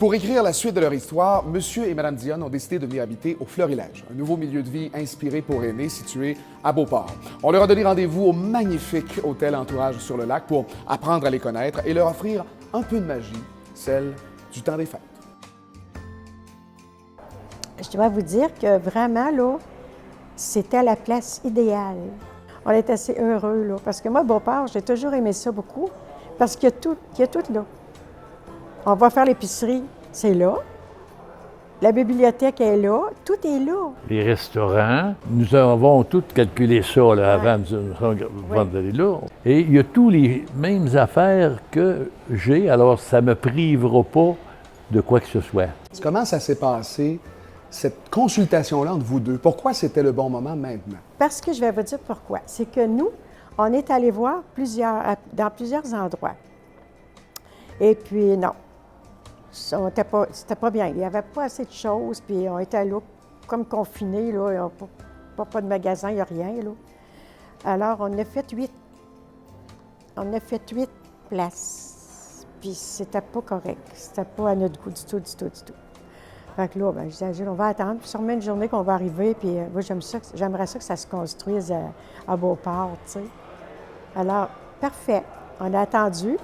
Pour écrire la suite de leur histoire, Monsieur et Madame Dionne ont décidé de venir habiter au Florilège, un nouveau milieu de vie inspiré pour aînés situé à Beauport. On leur a donné rendez-vous au magnifique hôtel Entourage sur le lac pour apprendre à les connaître et leur offrir un peu de magie, celle du temps des fêtes. Je dois vous dire que vraiment, là, c'était la place idéale. On est assez heureux, là, parce que moi, Beauport, j'ai toujours aimé ça beaucoup, parce qu'il y a tout là. On va faire l'épicerie, c'est là. La bibliothèque est là, tout est là. Les restaurants, nous avons tout calculé ça là, avant d'aller là. Et il y a tous les mêmes affaires que j'ai, alors ça ne me privera pas de quoi que ce soit. Comment ça s'est passé, cette consultation-là entre vous deux? Pourquoi c'était le bon moment maintenant? Parce que je vais vous dire pourquoi. C'est que nous, on est allé voir dans plusieurs endroits. Et puis, non. C'était pas bien. Il n'y avait pas assez de choses, puis on était là comme confinés, là, pas de magasin, il n'y a rien, là. Alors, on a fait 8. On a fait 8 places, puis c'était pas correct. C'était pas à notre goût du tout. Fait que là, ben, je disais, on va attendre, puis sûrement une journée qu'on va arriver, puis moi, j'aimerais ça que ça se construise à Beauport, tu sais. Alors, parfait. On a attendu.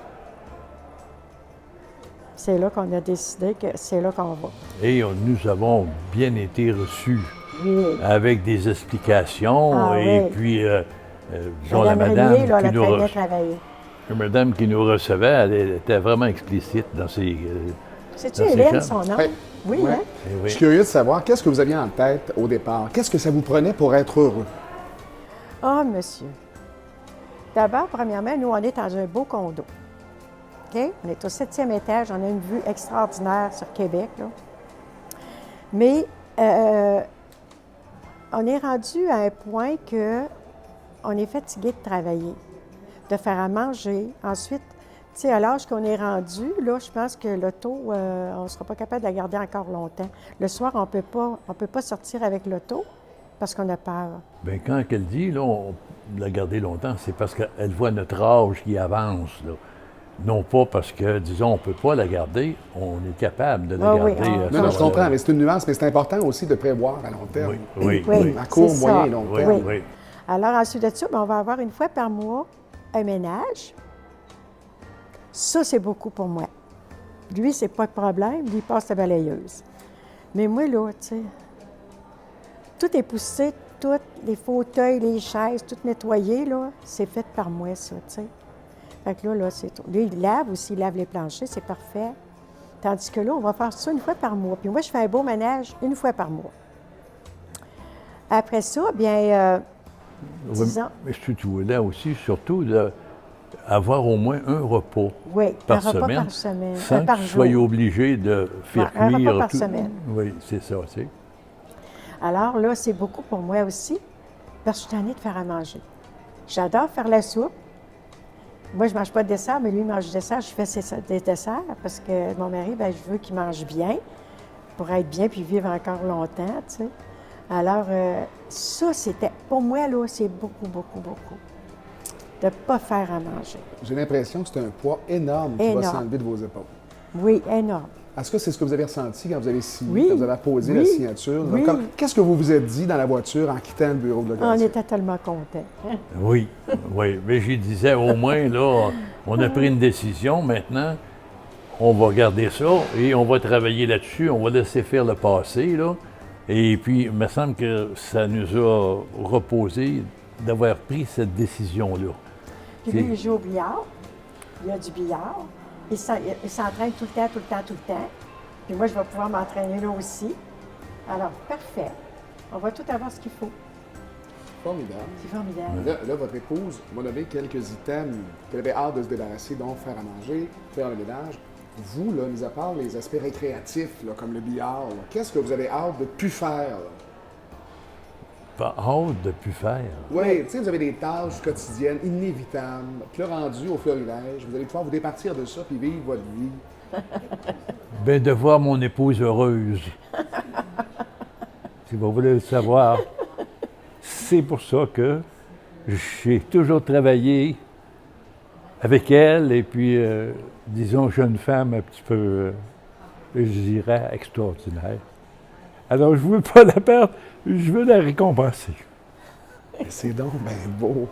C'est là qu'on a décidé que c'est là qu'on va. Et nous avons bien été reçus, Oui. avec des explications, et puis, disons, la Madame Rénier, là, elle a très bien travaillé. La madame qui nous recevait, elle était vraiment explicite dans ses... C'est-tu Hélène, son nom? Oui, Ouais. hein? Oui. Je suis curieux de savoir, qu'est-ce que vous aviez en tête au départ? Qu'est-ce que ça vous prenait pour être heureux? Ah, monsieur. D'abord, premièrement, nous, on est dans un beau condo. OK? On est au 7e étage, on a une vue extraordinaire sur Québec, là. Mais on est rendu à un point que on est fatigué de travailler, de faire à manger. Ensuite, tu sais, à l'âge qu'on est rendu, là, je pense que l'auto, on ne sera pas capable de la garder encore longtemps. Le soir, on peut pas sortir avec l'auto parce qu'on a peur. Bien, quand elle dit, là, on l'a gardé longtemps, c'est parce qu'elle voit notre âge qui avance, là. Non pas parce que, disons, on ne peut pas la garder, on est capable de la garder. Non, je comprends, mais c'est une nuance, mais c'est important aussi de prévoir à long terme. Oui. À court, moyen et long terme. Oui. Alors, ensuite de ça, on va avoir une fois par mois un ménage. Ça, c'est beaucoup pour moi. Lui, c'est pas de problème, lui, il passe la balayeuse. Mais moi, là, tu sais, tout est poussé, tous les fauteuils, les chaises, tout nettoyé, là, c'est fait par moi, ça, tu sais. Fait que là, c'est tout. Lui, il lave aussi, il lave les planchers, c'est parfait. Tandis que là, on va faire ça une fois par mois. Puis moi, je fais un beau ménage une fois par mois. Après ça, bien, disons... Mais je suis tout là aussi, surtout, d'avoir au moins un repos par semaine, sans que tu sois obligé de faire cuire un repas par tout. semaine. Oui, c'est ça, c'est. Alors là, c'est beaucoup pour moi aussi, parce que je suis tannée de faire à manger. J'adore faire la soupe. Moi, je ne mange pas de dessert, mais lui, il mange du dessert. Je fais des desserts parce que mon mari, bien, je veux qu'il mange bien pour être bien puis vivre encore longtemps, tu sais. Alors, ça, c'était, pour moi, là, c'est beaucoup de ne pas faire à manger. J'ai l'impression que c'est un poids énorme qui va s'enlever de vos épaules. Oui, énorme. Est-ce que c'est ce que vous avez ressenti quand vous avez signé, Oui. quand vous avez apposé la signature? Oui. Qu'est-ce que vous vous êtes dit dans la voiture en quittant le bureau de location? On était tellement contents. Oui. Mais je disais, au moins, là, on a pris une décision. Maintenant, on va garder ça et on va travailler là-dessus. On va laisser faire le passé, là. Et puis, il me semble que ça nous a reposé d'avoir pris cette décision-là. Puis lui, il joue au billard. Il y a du billard. Il s'entraîne tout le temps. Puis moi, je vais pouvoir m'entraîner là aussi. Alors, parfait. On va tout avoir ce qu'il faut. Formidable. C'est formidable. Là, votre épouse m'a donné quelques items qu'elle avait hâte de se débarrasser, donc faire à manger, faire le ménage. Vous, là, mis à part les aspects récréatifs, là, comme le billard, qu'est-ce que vous avez hâte de plus faire? Pas hâte de plus faire. Oui, tu sais, vous avez des tâches quotidiennes inévitables. Puis là, rendu au Florilège, vous allez pouvoir vous départir de ça puis vivre votre vie. Bien, de voir mon épouse heureuse. Si vous voulez le savoir, c'est pour ça que j'ai toujours travaillé avec elle et puis, disons, jeune femme un petit peu je dirais, extraordinaire. Alors, je ne veux pas la perdre, je veux la récompenser. C'est donc bien beau.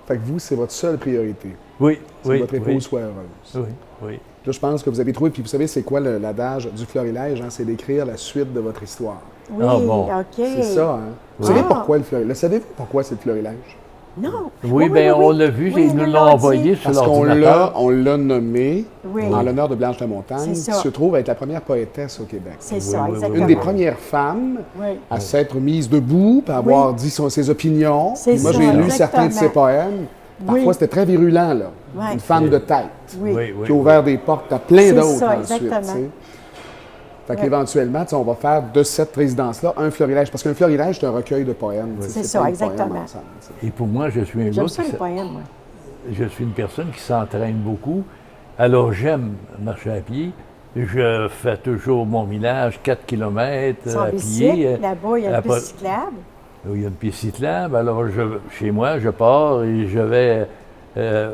Fait que vous, c'est votre seule priorité. Oui, C'est oui, que votre épouse oui, soit heureuse. oui, oui. Là, je pense que vous avez trouvé, puis vous savez, c'est quoi l'adage du florilège? Hein? C'est d'écrire la suite de votre histoire. Oui, Ah bon. OK. C'est ça, hein? Vous Oui. savez pourquoi le florilège? Savez-vous pourquoi c'est le florilège? Non. Oui, bien, on l'a vu, Oui, ils nous ils l'ont l'ont envoyé dit. sur Parce qu'on l'ordinateur. l'a nommé Oui. en l'honneur de Blanche de Montagne, C'est qui ça. se trouve être la première poétesse au Québec. C'est ça, oui, oui, exactement. Une des premières femmes Oui. à s'être mise debout, puis à avoir dit ses opinions. C'est Puis moi, ça, j'ai lu exactement. certains de ses poèmes. Parfois, Oui. c'était très virulent, là. Ouais. Une femme de tête. Oui. Oui, oui. Qui a ouvert des portes à plein C'est d'autres ça, ensuite. exactement. tu sais. Fait Ouais. qu'éventuellement, tu sais, on va faire de cette résidence-là un florilège. Parce qu'un florilège, c'est un recueil de poèmes. tu sais, C'est pas ça, des exactement. poèmes ensemble, tu sais. Et pour moi, je suis un J'aime gars ça, les poèmes, moi. je suis une personne qui s'entraîne beaucoup. Alors, j'aime marcher à pied. Je fais toujours mon village, 4 km Sans à pied. bicycle, là-bas, il y a une Après- piste cyclable. Il y a une piste cyclable. Alors, chez moi, je pars et je vais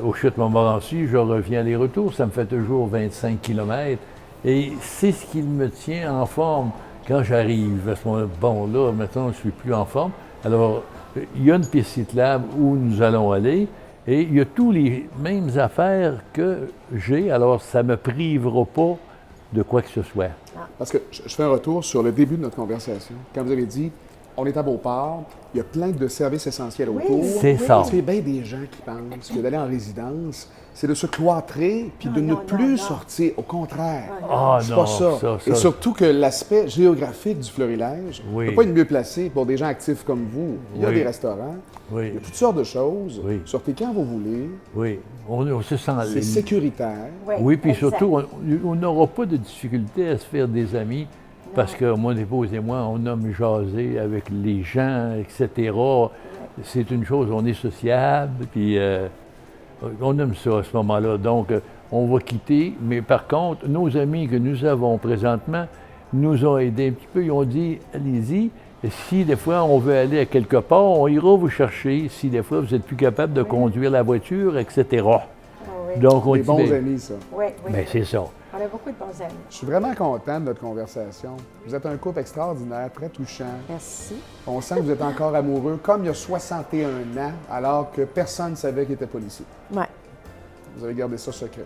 au Chute Montmorency. Je reviens aller-retour. Ça me fait toujours 25 km. Et c'est ce qui me tient en forme quand j'arrive. À ce moment-là, bon, là, maintenant, je ne suis plus en forme. Alors, il y a une piste cyclable où nous allons aller. Et il y a tous les mêmes affaires que j'ai. Alors, ça ne me privera pas de quoi que ce soit. Parce que je fais un retour sur le début de notre conversation. Quand vous avez dit, on est à Beauport, il y a plein de services essentiels autour. C'est ça. Parce qu'il y a bien des gens qui pensent que d'aller en résidence, c'est de se cloîtrer puis de ne non, plus non. sortir. Au contraire, Ah c'est non, pas ça. ça. Et surtout que l'aspect géographique du florilège ne Oui. peut pas être mieux placé pour des gens actifs comme vous. Il y a Oui. des restaurants, il y Oui, a toutes sortes de choses. Oui. Sortez quand vous voulez. oui. On se sent C'est sécuritaire. Oui, puis exact. surtout, on n'aura pas de difficulté à se faire des amis parce que mon épouse et moi, on aime jaser avec les gens, etc. C'est une chose, on est sociable, puis on aime ça à ce moment-là. Donc, on va quitter, mais par contre, nos amis que nous avons présentement nous ont aidés un petit peu. Ils ont dit, allez-y, si des fois on veut aller à quelque part, on ira vous chercher. Si des fois vous n'êtes plus capable de conduire la voiture, etc. Oui. Donc, on Des dit, bons ben, amis, ça. Oui, oui. ben, c'est ça. On a beaucoup de bons amis. Je suis vraiment content de notre conversation. Vous êtes un couple extraordinaire, très touchant. Merci. On sent que vous êtes encore amoureux, comme il y a 61 ans, alors que personne ne savait qu'il était policier. Oui. Vous avez gardé ça secret.